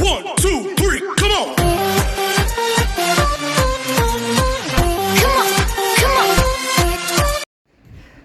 1, 2, 3, come on!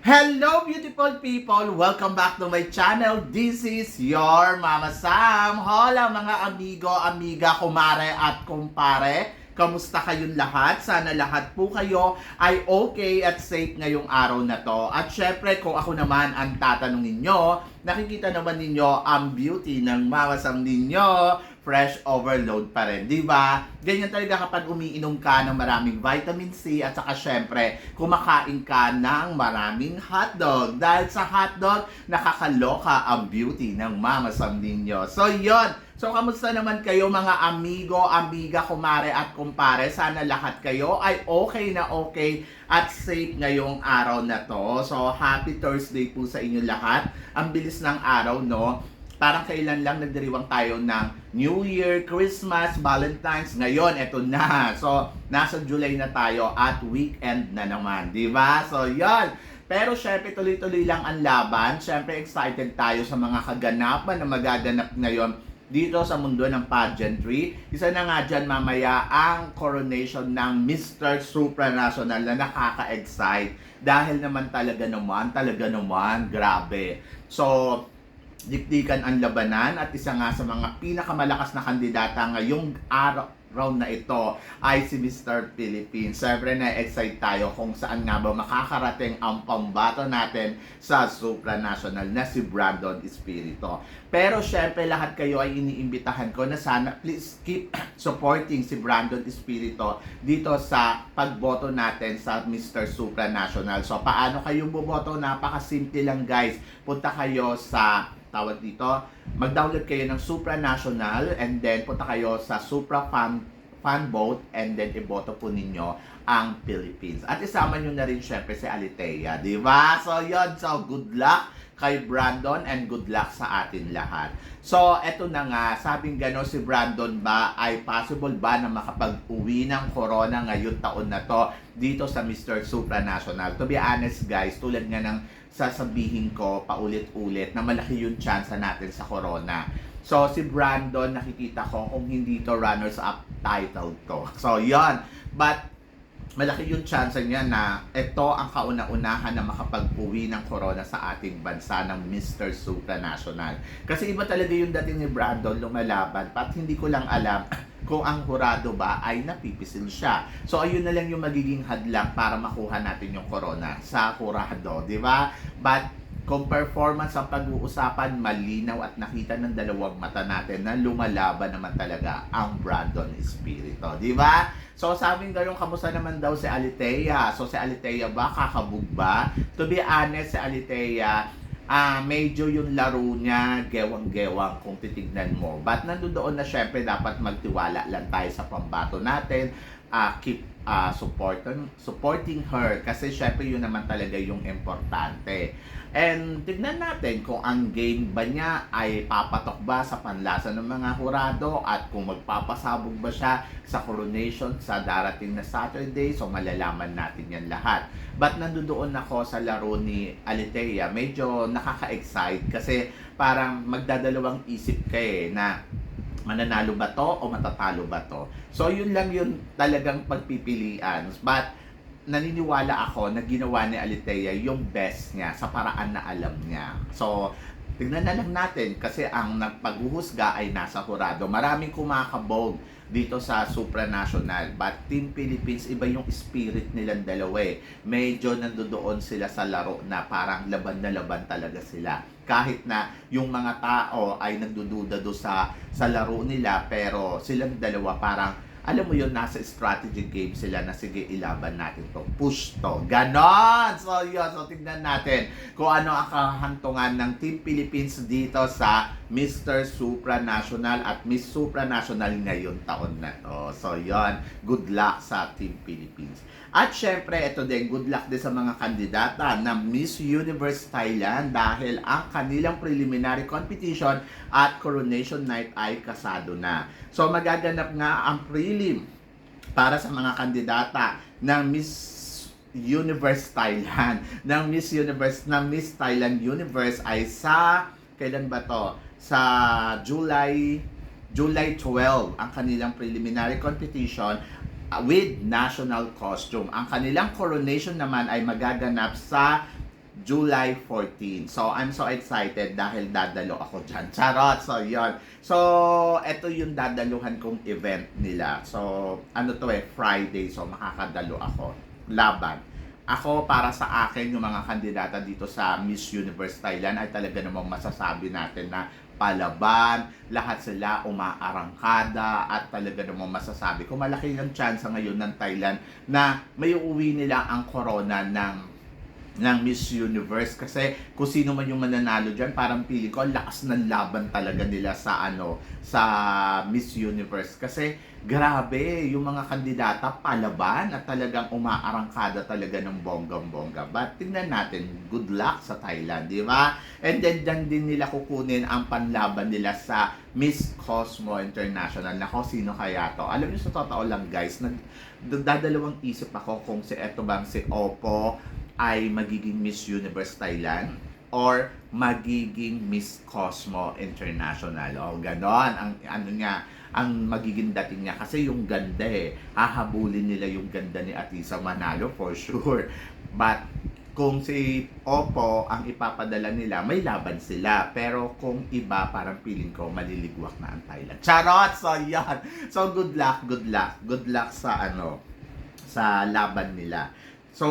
Hello beautiful people! Welcome back to my channel. This is your Mama Sam. Hola mga amigo, amiga, kumare at kumpare. Kamusta kayong lahat? Sana lahat po kayo ay okay at safe ngayong araw na to. At syempre kung ako naman ang tatanungin nyo, nakikita naman ninyo ang beauty ng Mama Sam ninyo. Fresh overload pa rin, di ba? Ganyan talaga kapag umiinom ka ng maraming vitamin C at saka syempre, kumakain ka ng maraming hotdog. Dahil sa hotdog, nakakaloka ang beauty ng Mama Sam ninyo. So, yon. So, kamusta naman kayo mga amigo, amiga, kumare at kumpare? Sana lahat kayo ay okay na okay at safe ngayong araw na to. So, happy Thursday po sa inyo lahat. Ang bilis ng araw, no? Parang kailan lang nagdiriwang tayo ng New Year, Christmas, Valentine's. Ngayon, eto na. So, nasa July na tayo at weekend na naman. Di ba? So, yon. Pero syempre, tuloy-tuloy lang ang laban. Syempre, excited tayo sa mga kaganapan na magaganap ngayon dito sa mundo ng pageantry. Isa na nga dyan mamaya ang coronation ng Mr. Supranational na nakaka-excite. Dahil naman talaga naman, grabe. So, dikdikan ang labanan at isa nga sa mga pinakamalakas na kandidata ngayong round na ito ay si Mr. Philippines. Siyempre na-excite tayo kung saan nga ba makakarating ang pambato natin sa supranational na si Brandon Espiritu. Pero syempre lahat kayo ay iniimbitahan ko na sana please keep supporting si Brandon Espiritu dito sa pagboto natin sa Mr. Supranational. So paano kayo boboto? Napakasimple lang guys. Punta kayo sa tawag dito, mag-download kayo ng Supranational and then punta kayo sa Supra Fan Vote and then iboto po ninyo ang Philippines. At isama nyo na rin syempre si Alitea, di ba? So yun, so good luck kay Brandon and good luck sa atin lahat. So eto na nga, sabing gano'n si Brandon ba ay possible ba na makapag-uwi ng corona ngayong taon na to dito sa Mr. Supranational? To be honest guys, tulad nga ng sasabihin ko paulit-ulit na malaki yung chance natin sa corona. So, si Brandon, nakikita ko kung hindi to runners-up title to. So, yon. But, malaki yung chance niya na ito ang kauna-unahan na makapag-uwi ng corona sa ating bansa ng Mr. Supranational. Kasi iba talaga yung dating ni Brandon lumalaban. Pat hindi ko lang alam kung ang hurado ba ay napipisil siya. So ayun na lang yung magiging hadlang para makuha natin yung corona sa hurado, di ba? But kung performance ang pag-uusapan, malinaw at nakita ng dalawang mata natin na lumalaban naman talaga ang Brandon Espiritu, di ba? So sabing gano'n, kamusta naman daw si Alitea? So si Alitea ba, kakabog ba? To be honest, si Alitea, medyo yung laro niya, gewang-gewang kung titignan mo. But nandoon na syempre dapat magtiwala lang tayo sa pambato natin. Keep supporting her kasi syempre yun naman talaga yung importante. And tignan natin kung ang game ba niya ay papatok ba sa panlasa ng mga hurado at kung magpapasabog ba siya sa coronation sa darating na Saturday. So malalaman natin yan lahat. But nandoon ako sa laro ni Alitea, medyo nakaka-excite kasi parang magdadalawang isip ka na mananalo ba to o matatalo ba to. So yun lang yun talagang pagpipilian. But naniniwala ako na ginawa ni Alitea yung best niya sa paraan na alam niya. So, tignan na lang natin kasi ang nagpaghuhusga ay nasa hurado. Maraming kumakabog dito sa Supranational. But Team Philippines, iba yung spirit nilang dalawa eh. Medyo nandoon sila sa laro na parang laban na laban talaga sila. Kahit na yung mga tao ay nagdududa do sa laro nila, pero silang dalawa parang alam mo yun, nasa strategy game sila na sige, ilaban natin to, push to, ganon. So yun, so tignan natin kung ano ang kahantungan ng Team Philippines dito sa Mr. Supranational at Miss Supranational ngayon taon na to. So yun, good luck sa Team Philippines. At syempre, ito din, good luck din sa mga kandidata na Miss Universe Thailand dahil ang kanilang preliminary competition at coronation night ay kasado na. So magaganap nga ang prelim para sa mga kandidata ng Miss Universe Thailand. Ng Miss Thailand Universe ay sa, kailan ba to? Sa July July 12 ang kanilang preliminary competition with national costume. Ang kanilang coronation naman ay magaganap sa July 14. So, I'm so excited dahil dadalo ako dyan. Charot! So, yun. So, ito yung dadaluhan kong event nila. So, ano to Friday. So, makakadalo ako. Laban. Ako, para sa akin, yung mga kandidata dito sa Miss Universe Thailand ay talaga namang masasabi natin na palaban, lahat sila umaarangkada at talaga namang masasabi ko malaki ang chance ngayon ng Thailand na may uuwi nila ang corona ng Miss Universe kasi kung sino man yung mananalo diyan parang pili ko lakas ng laban talaga nila sa sa Miss Universe kasi grabe yung mga kandidata palaban at talagang umaarangkada talaga ng bonggang-bongga. But tingnan natin, good luck sa Thailand, di ba? And then dyan din nila kukunin ang panlaban nila sa Miss Cosmo International. Nako, sino kaya to? Alam niyo sa totoo lang guys, dadalawang isip ako kung si eto bang si Oppo ay magiging Miss Universe Thailand or magiging Miss Cosmo International. O ganon ang ang magiging dating niya kasi yung ganda hahabulin nila yung ganda ni Atisa Manalo for sure. But kung si Oppo ang ipapadala nila, may laban sila. Pero kung iba, parang feeling ko maliligwak na ang Thailand. Charot! So yan. So good luck, good luck. Good luck sa sa laban nila. So,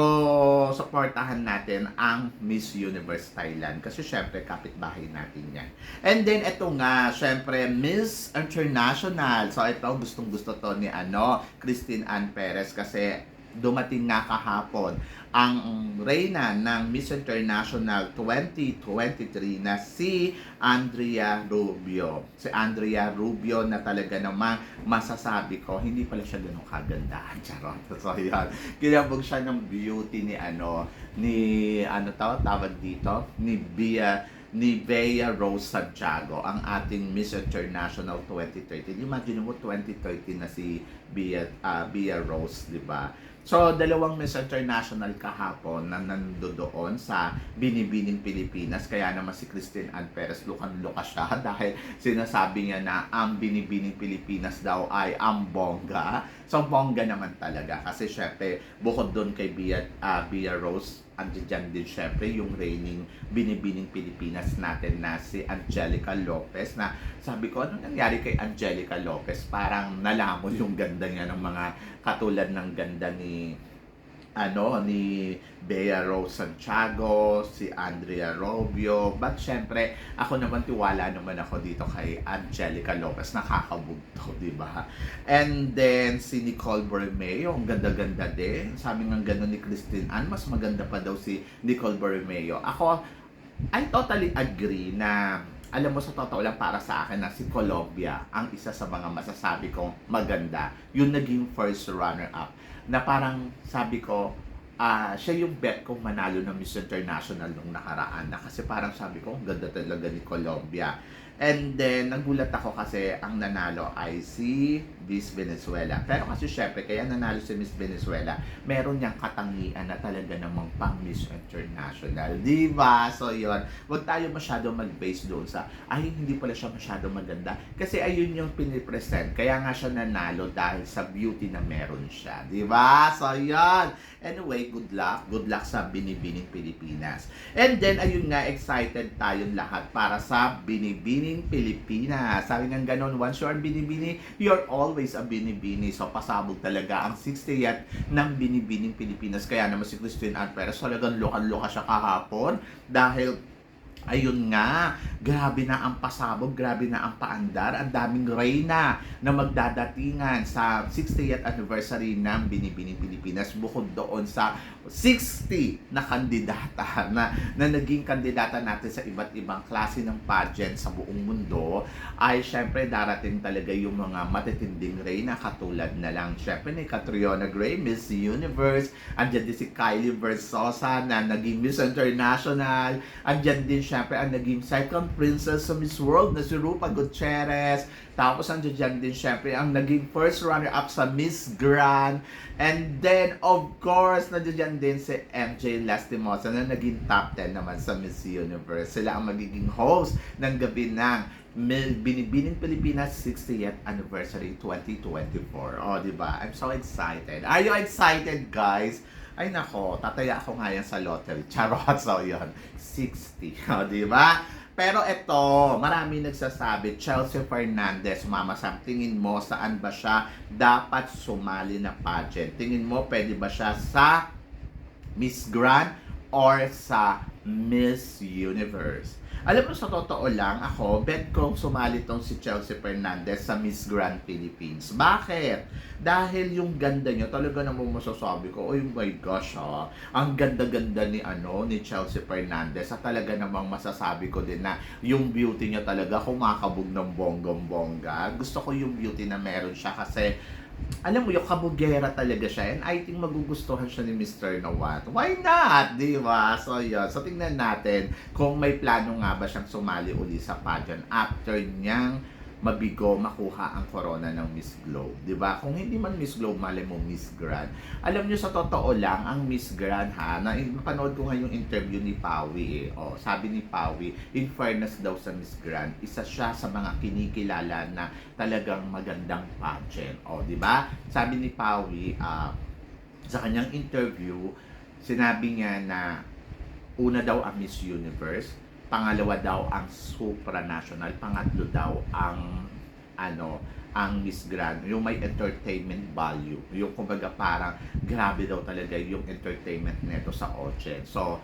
supportahan natin ang Miss Universe Thailand kasi syempre kapitbahay natin yan. And then ito nga, syempre Miss International. So ito gustong-gusto to ni Christine Ann Perez kasi dumating nga kahapon ang reyna ng Miss International 2023 na si Andrea Rubio. Si Andrea Rubio na talaga namang masasabi ko, hindi pala siya ganun kagandahan. Charot. So yan. Kinabog siya ng beauty tawag dito? Ni Bea Rose Santiago, ang ating Miss International 2030. Imagine mo 2030 na si Bea Rose, di ba? So, dalawang Miss International kahapon na nandoon sa Binibining Pilipinas. Kaya naman si Christine Ann Perez lukan-luka siya dahil sinasabi niya na ang Binibining Pilipinas daw ay ang bongga. So, bongga naman talaga. Kasi syempre, bukod doon kay Bea Rose, andiyan din syempre yung reigning Binibining Pilipinas natin na si Angelica Lopez na sabi ko, ano nangyari kay Angelica Lopez? Parang nalamon yung ganda niya ng mga katulad ng ganda ni Bea Rose Santiago, si Andrea Rubio. But syempre, ako naman tiwala naman ako dito kay Angelica Lopez. Nakakabugto, di ba? And then, si Nicole Borromeo, ang ganda-ganda din. Sabi nga gano'n ni Christine Ann, mas maganda pa daw si Nicole Borromeo. Ako, I totally agree na alam mo sa totoo lang para sa akin na si Colombia ang isa sa mga masasabi kong maganda. Yung naging first runner-up. Na parang sabi ko, siya yung bet kong manalo ng Miss International nung nakaraan na kasi parang sabi ko, ang ganda talaga ni Colombia. And then, nagulat ako kasi ang nanalo ay si Miss Venezuela. Pero kasi syempre, kaya nanalo si Miss Venezuela, meron niyang katangian na talaga namang pang Miss International. Diba? So, yun. Huwag tayo masyado mag-base doon sa, ay, hindi pala siya masyado maganda. Kasi ayun yung pinipresent. Kaya nga siya nanalo dahil sa beauty na meron siya. Diba? So, yun. Anyway, good luck. Good luck sa Binibining Pilipinas. And then, ayun nga, excited tayong lahat para sa Binibining Pilipinas. Sabi nga ganon, once you're Binibini, you're always a Binibini. So, pasabog talaga ang 60th ng Binibining Pilipinas. Kaya naman si Christine Ann Perez, talagang loka-loka siya kahapon dahil ayun nga, grabe na ang pasabog, grabe na ang paandar, ang daming reyna na magdadatingan sa 60th anniversary ng Binibining Pilipinas bukod doon sa 60 na kandidata na naging kandidata natin sa iba't ibang klase ng pageant sa buong mundo ay syempre darating talaga yung mga matitinding reyna katulad na lang syempre ni Catriona Gray, Miss Universe, andyan din si Kylie Versosa na naging Miss International, andyan din syempre ang naging second princess sa Miss World na si Rupa Gutierrez. Tapos nandiyan din syempre ang naging first runner-up sa Miss Grand. And then, of course, nandiyan din si MJ Lastimosa na naging top 10 naman sa Miss Universe. Sila ang magiging host ng gabi ng Binibining Pilipinas 60th Anniversary 2024. Oh, di ba? I'm so excited. Are you excited, guys? Ay nako, tataya ako nga yan sa lottery. Charot, so yun. 60. O, di ba? Pero ito, marami nagsasabi, Chelsea Fernandez, Mama Sam, tingin mo saan ba siya dapat sumali na pageant? Tingin mo pwede ba siya sa Miss Grand or sa Miss Universe? Alam mo, sa totoo lang, ako, bet ko sumali tong si Chelsea Fernandez sa Miss Grand Philippines. Bakit? Dahil yung ganda niya, talaga namang masasabi ko, oh my gosh, ang ganda-ganda ni Chelsea Fernandez. At talaga namang masasabi ko din na yung beauty niya talaga kumakabog ng bonggong-bongga. Gusto ko yung beauty na meron siya kasi alam mo, yung kabugera talaga siya. And I think magugustuhan siya ni Mr. Nawat. Why not? Di ba? So, yun. So, tingnan natin kung may plano nga ba siyang sumali uli sa pageant after niyang mabigo makuha ang corona ng Miss Globe. Di ba? Kung hindi man Miss Globe, mali mo Miss Grand. Alam niyo, sa totoo lang, ang Miss Grand napanood ko nga yung interview ni Pawi. O, sabi ni Pawi, in fairness daw sa Miss Grand, isa siya sa mga kinikilala na talagang magandang pageant. O, di ba? Sabi ni Pawi, sa kanyang interview, sinabi niya na una daw ang Miss Universe, pangalawa daw ang supranational, pangatlo daw ang ang Miss Grand, yung may entertainment value, yung kumbaga parang grabe daw talaga yung entertainment nito sa audience. So,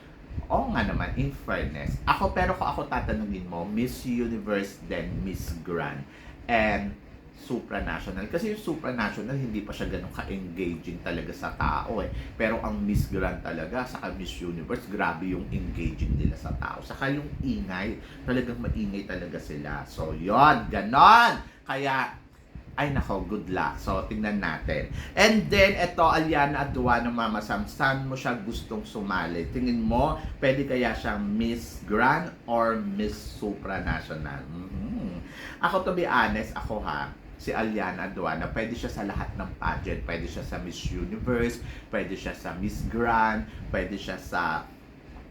oo nga naman, in fairness. Pero kung ako tatanungin mo, Miss Universe then Miss Grand and supranational. Kasi yung supranational, hindi pa siya ganun ka-engaging talaga sa tao eh. Pero ang Miss Grand talaga, saka Miss Universe, grabe yung engaging nila sa tao. Saka yung ingay, talagang maingay talaga sila. So, yon ganon. Kaya, ay nako, good luck. So, tingnan natin. And then, eto, Aliana Aduano, Mama Sam, saan mo siya gustong sumali? Tingin mo, pwede kaya siyang Miss Grand or Miss Supranational? Ako, to be honest, si Aliana Aduana, pwede siya sa lahat ng pageant. Pwede siya sa Miss Universe, pwede siya sa Miss Grand, pwede siya sa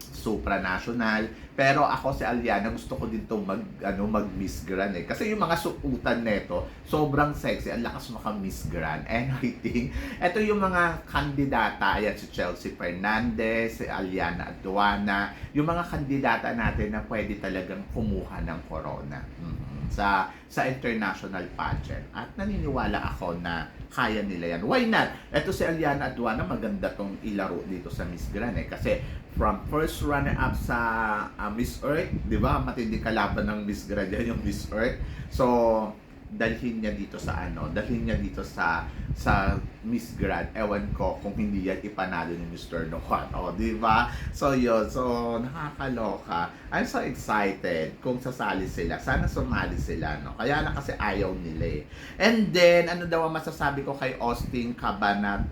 supranational. Pero ako si Aliana, gusto ko din itong mag Miss Grand eh. Kasi yung mga suutan nito, sobrang sexy. Ang lakas maka Miss Grand. And I think, ito yung mga kandidata. Ayan, si Chelsea Fernandez, si Aliana Aduana. Yung mga kandidata natin na pwede talagang kumuha ng corona. Sa international pageant. At naniniwala ako na kaya nila yan. Why not? Ito si Aliana Aduana, maganda tong ilaro dito sa Miss Grand eh. Kasi from first runner-up sa Miss Earth, di ba? Matindi kalaban ng Miss Grand yan, yung Miss Earth. So, dalhin niya dito sa Miss Grand. Ewan ko kung hindi yan ipanalo ni Mr. Nohat. O, di ba? So, yun. So, nakakaloka. I'm so excited kung sasali sila. Sana sumali sila, no? Kaya na kasi ayaw nila eh. And then, ano daw ang masasabi ko kay Austin Cabatana?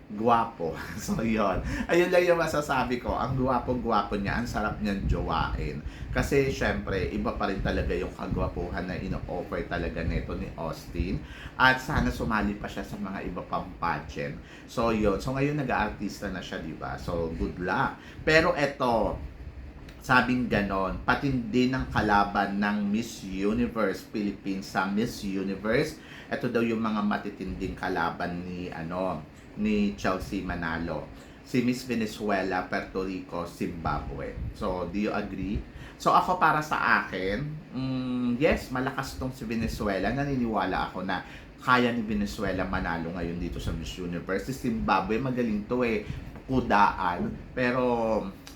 Guwapo. So, yun. Ayun lang yung masasabi ko. Ang guwapo-guwapo niya. Ang sarap niyan jowain. Kasi, syempre, iba pa rin talaga yung kagwapuhan na ino-offer talaga nito ni Austin. At sana sumali pa siya sa mga iba pang pageant. So, yun. So, ngayon nag-aartista na siya, diba? So, good luck. Pero, eto, sabing ganon, patindi ng kalaban ng Miss Universe Philippines sa Miss Universe. Ito daw yung mga matitinding kalaban ni Chelsea Manalo. Si Miss Venezuela, Puerto Rico, Zimbabwe. So, do you agree? So, ako para sa akin, yes, malakas tong si Venezuela. Naniniwala ako na kaya ni Venezuela manalo ngayon dito sa Miss Universe. Si Zimbabwe, magaling to eh. Kudaan. Pero,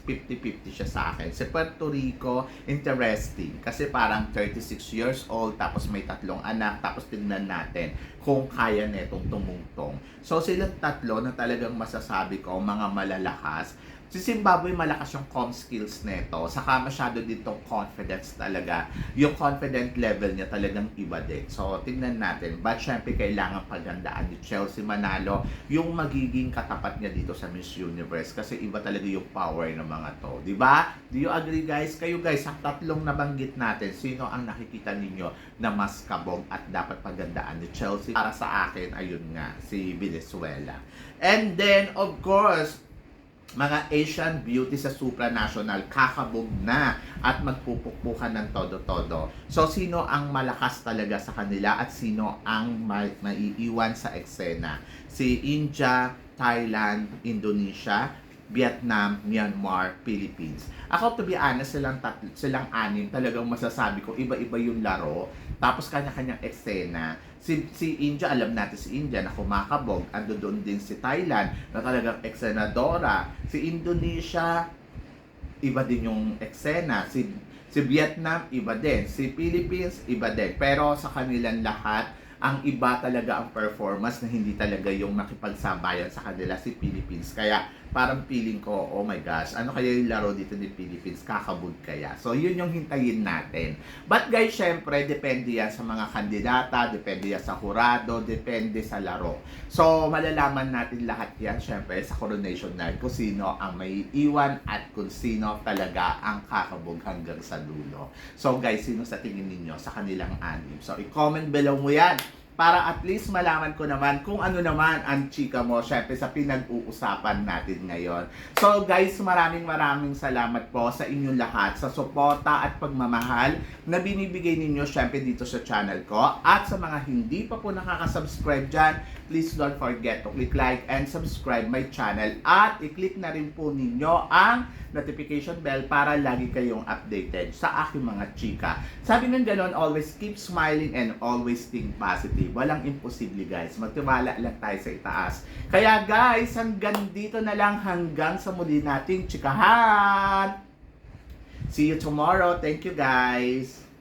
50-50 siya sa akin. Si Puerto Rico, interesting. Kasi parang 36 years old, tapos may 3 anak, tapos tingnan natin kung kaya netong tumungtong. So silang tatlo na talagang masasabi ko, mga malalakas. Si Zimbabwe malakas yung com skills nito, saka masyado ditong confidence talaga. Yung confident level niya talagang iba din. So, tingnan natin. But syempre, kailangan pagandaan ni Chelsea Manalo yung magiging katapat niya dito sa Miss Universe kasi iba talaga yung power ng mga to. Di ba? Do you agree guys? Kayo guys, sa tatlong nabanggit natin, sino ang nakikita ninyo na mas kabog at dapat pagandaan ni Chelsea? Para sa akin, ayun nga, si Venezuela. And then, of course, mga Asian beauty sa supranational, kakabog na at magpupukpukan ng todo-todo. So, sino ang malakas talaga sa kanila at sino ang maiiwan sa eksena? Si India, Thailand, Indonesia, Vietnam, Myanmar, Philippines. Ako, to be honest, silang anim, talagang masasabi ko, iba-iba yung laro. Tapos kanya-kanyang eksena. Si India, alam natin si India na kumakabog. Ando doon din si Thailand na talagang eksenadora. Si Indonesia, iba din yung eksena. Si Vietnam, iba din. Si Philippines, iba din. Pero sa kanilang lahat, ang iba talaga ang performance na hindi talaga yung nakipagsabayan sa kanila si Philippines. Kaya parang feeling ko, oh my gosh, ano kaya yung laro dito ni Philippines? Kakabog kaya? So, yun yung hintayin natin. But guys, syempre, depende yan sa mga kandidata, depende yan sa hurado, depende sa laro. So, malalaman natin lahat yan, syempre, sa Coronation Night, kung sino ang may iwan at kung sino talaga ang kakabog hanggang sa dulo. So, guys, sino sa tingin ninyo sa kanilang anim? So, i-comment below mo yan para at least malaman ko naman kung ano naman ang chika mo, syempre sa pinag-uusapan natin ngayon. So guys, maraming salamat po sa inyong lahat sa suporta at pagmamahal na binibigay ninyo syempre dito sa channel ko. At sa mga hindi pa po nakaka-subscribe dyan, please don't forget to click like and subscribe my channel. At i-click na rin po ninyo ang notification bell para lagi kayong updated sa aking mga chika. Sabi ng ganon, always keep smiling and always think positive. Walang imposible guys. Magtiwala lang tayo sa itaas. Kaya guys, hanggang dito na lang, hanggang sa muli nating chikahan. See you tomorrow. Thank you guys.